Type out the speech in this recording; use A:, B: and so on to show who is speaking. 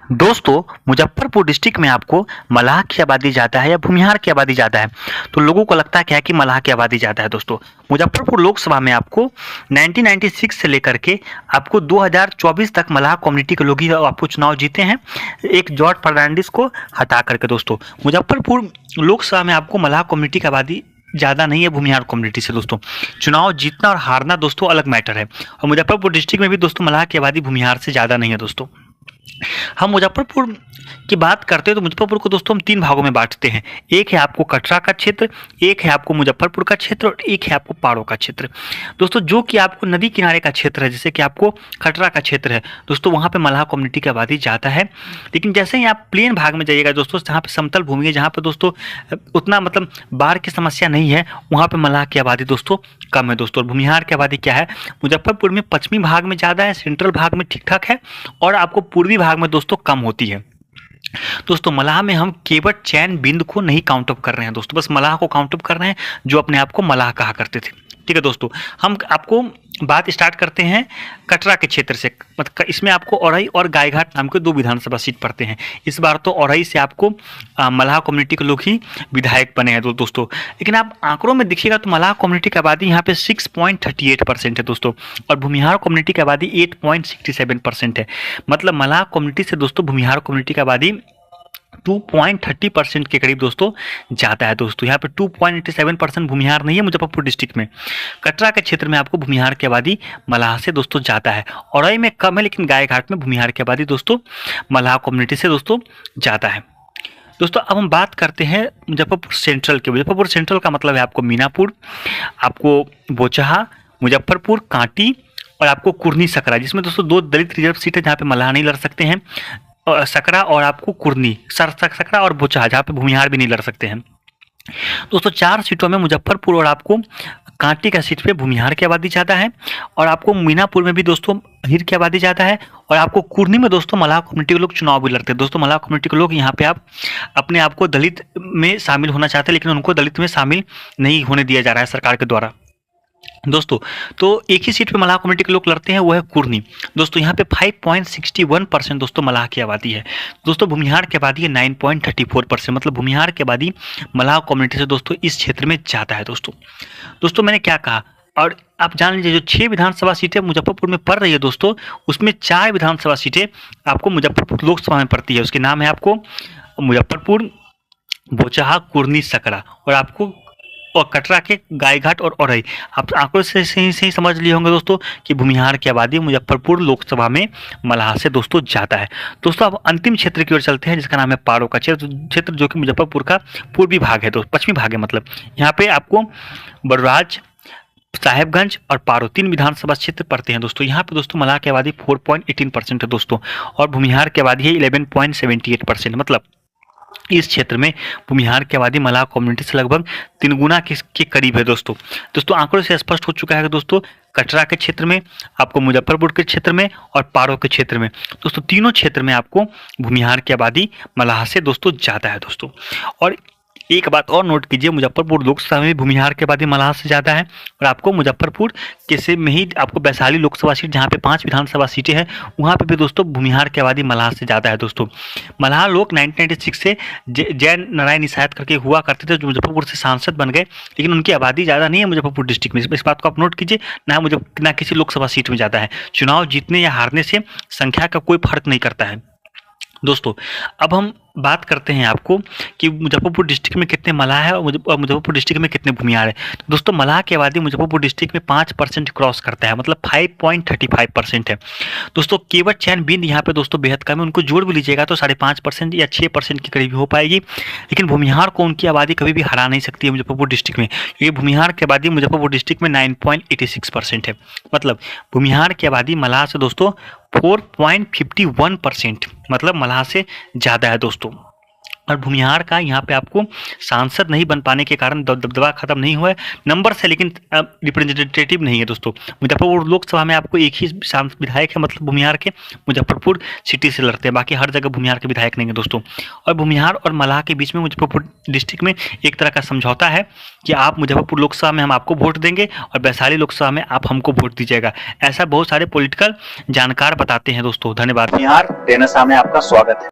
A: दोस्तों, मुजफ्फरपुर डिस्ट्रिक्ट में आपको मलाह की आबादी ज़्यादा है या भूमिहार की आबादी ज़्यादा है? तो लोगों को लगता है क्या है कि मलाह की आबादी ज़्यादा है दोस्तों। मुजफ्फरपुर लोकसभा में आपको 1996 से लेकर के आपको 2024 तक मलाह कम्युनिटी के लोग ही आपको चुनाव जीते हैं, एक जॉर्ज फर्नांडिस को हटा करके। दोस्तों, मुजफ्फरपुर लोकसभा में आपको मलाह कम्युनिटी की आबादी ज़्यादा नहीं है भूमिहार कम्युनिटी से। दोस्तों, चुनाव जीतना और हारना दोस्तों अलग मैटर है, और मुजफ्फरपुर डिस्ट्रिक्ट में भी दोस्तों मलाह की आबादी भूमिहार से ज़्यादा नहीं है। दोस्तों, हम मुजफ्फरपुर की बात करते हैं तो मुजफ्फरपुर को दोस्तों हम 3 भागों में बांटते हैं। एक है आपको कटरा का क्षेत्र, एक है आपको मुजफ्फरपुर का क्षेत्र और एक है आपको पारो का क्षेत्र। दोस्तों, जो कि आपको नदी किनारे का क्षेत्र है, जैसे कि आपको कटरा का क्षेत्र है दोस्तों, वहाँ पे मलाह कम्युनिटी की आबादी ज़्यादा है। लेकिन जैसे ही आप प्लेन भाग में जाइएगा दोस्तों, जहाँ पे समतल भूमि है, जहाँ पे दोस्तों उतना मतलब बाढ़ की समस्या नहीं है, वहाँ पे मलाह की आबादी दोस्तों कम है। दोस्तों, और भूमिहार की आबादी क्या है, मुजफ्फरपुर में पश्चिमी भाग में ज़्यादा है, सेंट्रल भाग में ठीक ठाक है, और आपको पूर्वी भाग में दोस्तों कम होती है। दोस्तों, मलाह में हम केवट चैन बिंद को नहीं काउंट अप कर रहे हैं दोस्तों, बस मलाह को काउंट अप कर रहे हैं जो अपने आप को मलाह कहा करते थे। ठीक है दोस्तों, हम आपको बात स्टार्ट करते हैं कटरा के क्षेत्र से। मतलब इसमें आपको औरई और गायघाट नाम के 2 विधानसभा सीट पड़ते हैं। इस बार तो औरई से आपको मलाह कम्युनिटी के लोग ही विधायक बने हैं दोस्तों। लेकिन आप आंकड़ों में देखिएगा तो मलाह कम्युनिटी की आबादी यहाँ पे 6.38% है दोस्तों, और भूमिहार कम्युनिटी की आबादी 8.67% है। मतलब मलाह कम्युनिटी से दोस्तों भूमिहार कम्युनिटी की आबादी 2.30% के करीब दोस्तों ज़्यादा है। दोस्तों, यहाँ पे 2.87% भूमिहार नहीं है मुजफ्फरपुर डिस्ट्रिक्ट में। कटरा के क्षेत्र में आपको भूमिहार की आबादी मलाह से दोस्तों ज़्यादा है। औरई में कम है, लेकिन गायघाट में भूमिहार की आबादी दोस्तों मलाह कम्युनिटी से दोस्तों ज़्यादा है। दोस्तों, अब हम बात करते हैं मुजफ्फरपुर सेंट्रल के। मुजफ्फरपुर सेंट्रल का मतलब है आपको मीनापुर, आपको बोचहा, मुजफ्फरपुर, कांटी और आपको कुर्नी सकरा, जिसमें दोस्तों 2 दलित रिजर्व सीट है जहाँ पे मलाह नहीं लड़ सकते हैं, सकरा और आपको कुर्नी, सकरा और बोचहा, जहाँ पे भूमिहार भी नहीं लड़ सकते हैं। दोस्तों, 4 सीटों में मुजफ्फरपुर और आपको कांटी का सीट पे भूमिहार की आबादी ज़्यादा है, और आपको मीनापुर में भी दोस्तों हीर की आबादी ज़्यादा है, और आपको कुर्नी में दोस्तों मलाह कम्युनिटी के लोग चुनाव भी लड़ते हैं। दोस्तों, मलाह कम्युनिटी के लोग यहाँ पे आप अपने आप को दलित में शामिल होना चाहते हैं, लेकिन उनको दलित में शामिल नहीं होने दिया जा रहा है सरकार के द्वारा। दोस्तों, तो एक ही सीट पे मलाह कम्युनिटी के लोग लड़ते हैं, वो है कुर्नी। दोस्तों, यहाँ पे 5.61% दोस्तों मलाह की आबादी है। दोस्तों, भूमिहार की आबादी है 9.34%। मतलब भूमिहार की आबादी मलाह कम्युनिटी से दोस्तों इस क्षेत्र में ज़्यादा है। दोस्तों मैंने क्या कहा, और आप जान लीजिए जो 6 विधानसभा सीटें मुजफ्फरपुर में पड़ रही है दोस्तों, उसमें 4 विधानसभा सीटें आपको मुजफ्फरपुर लोकसभा में पड़ती है। उसके नाम है आपको मुजफ्फरपुर, बोचहा, कुर्नी, सकरा, और आपको और कटरा के गायघाट और औरई। आप आंकड़ों से सही समझ लिए होंगे दोस्तों कि भूमिहार की आबादी मुजफ्फरपुर लोकसभा में मलाह से दोस्तों ज़्यादा है। दोस्तों, अब अंतिम क्षेत्र की ओर चलते हैं, जिसका नाम है पारो का क्षेत्र, जो कि मुजफ्फरपुर का पूर्वी भाग है, दोस्तों पश्चिमी भाग है। मतलब यहाँ पे आपको बड़राज, साहेबगंज और पारो 3 विधानसभा क्षेत्र पड़ते हैं। दोस्तों, यहाँ पे दोस्तों मलाह की आबादी 4.18% है दोस्तों, और भूमिहार की आबादी है 11.78%। मतलब इस क्षेत्र में भूमिहार की आबादी मलाह कम्युनिटी से लगभग 3 गुना के करीब है। दोस्तों आंकड़ों से स्पष्ट हो चुका है कि दोस्तों कटरा के क्षेत्र में, आपको मुजफ्फरपुर के क्षेत्र में और पारो के क्षेत्र में, दोस्तों तीनों क्षेत्र में आपको भूमिहार की आबादी मलाह से दोस्तों ज़्यादा है। दोस्तों, और एक बात और नोट कीजिए, मुजफ्फरपुर लोकसभा में भूमिहार की आबादी मलाह से ज़्यादा है, और आपको मुजफ्फरपुर के से में ही आपको वैशाली लोकसभा सीट, जहाँ पे 5 विधानसभा सीटें हैं, वहाँ पे भी दोस्तों भूमिहार की आबादी मलाह से ज़्यादा है। दोस्तों, मलाह लोग 1996 से जैन नारायण निषाद करके हुआ करते थे, जो मुजफ्फरपुर से सांसद बन गए, लेकिन उनकी आबादी ज़्यादा नहीं है मुजफ्फरपुर डिस्ट्रिक्ट में। इस बात को आप नोट कीजिए, ना किसी लोकसभा सीट में ज़्यादा है। चुनाव जीतने या हारने से संख्या का कोई फर्क नहीं करता है। दोस्तों, अब हम बात करते हैं आपको कि मुजफ्फरपुर डिस्ट्रिक्ट में कितने मलाह है और मुजफ्फरपुर डिस्ट्रिक्ट में कितने भूमिहार है। तो दोस्तों, मलाह की आबादी मुजफ्फरपुर डिस्ट्रिक्ट में 5% क्रॉस करता है, मतलब 5.35% है। दोस्तों, केवट चैन बिंद यहाँ पे दोस्तों बेहद कम है, उनको जोड़ भी लीजिएगा तो 5.5% या 6% के करीब हो पाएगी। लेकिन भूमिहार को उनकी आबादी कभी भी हरा नहीं सकती है मुजफ्फरपुर डिस्ट्रिक्ट में, क्योंकि भूमिहार की आबादी मुजफ्फरपुर डिस्ट्रिक्ट में 9.86% है। मतलब भूमिहार की आबादी मलाह से दोस्तों 4.51%, मतलब मलाह से ज़्यादा है। दोस्तों, और भूमिहार का यहाँ पे आपको सांसद नहीं बन पाने के कारण दबदबा खत्म नहीं हुआ है, नंबर से, लेकिन रिप्रेजेंटेटिव नहीं है दोस्तों। मुजफ्फरपुर लोकसभा में आपको एक ही विधायक है, मतलब भूमिहार के मुजफ्फरपुर सिटी से लड़ते हैं, बाकी हर जगह भूमिहार के विधायक नहीं है दोस्तों। और भूमिहार और मलाह के बीच में मुजफ्फरपुर डिस्ट्रिक्ट में एक तरह का समझौता है कि आप मुजफ्फरपुर लोकसभा में हम आपको वोट देंगे और वैशाली लोकसभा में आप हमको वोट दीजिएगा। ऐसा बहुत सारे पॉलिटिकल जानकार बताते हैं दोस्तों। धन्यवाद।
B: भूमिहार रेनेसां में आपका स्वागत है।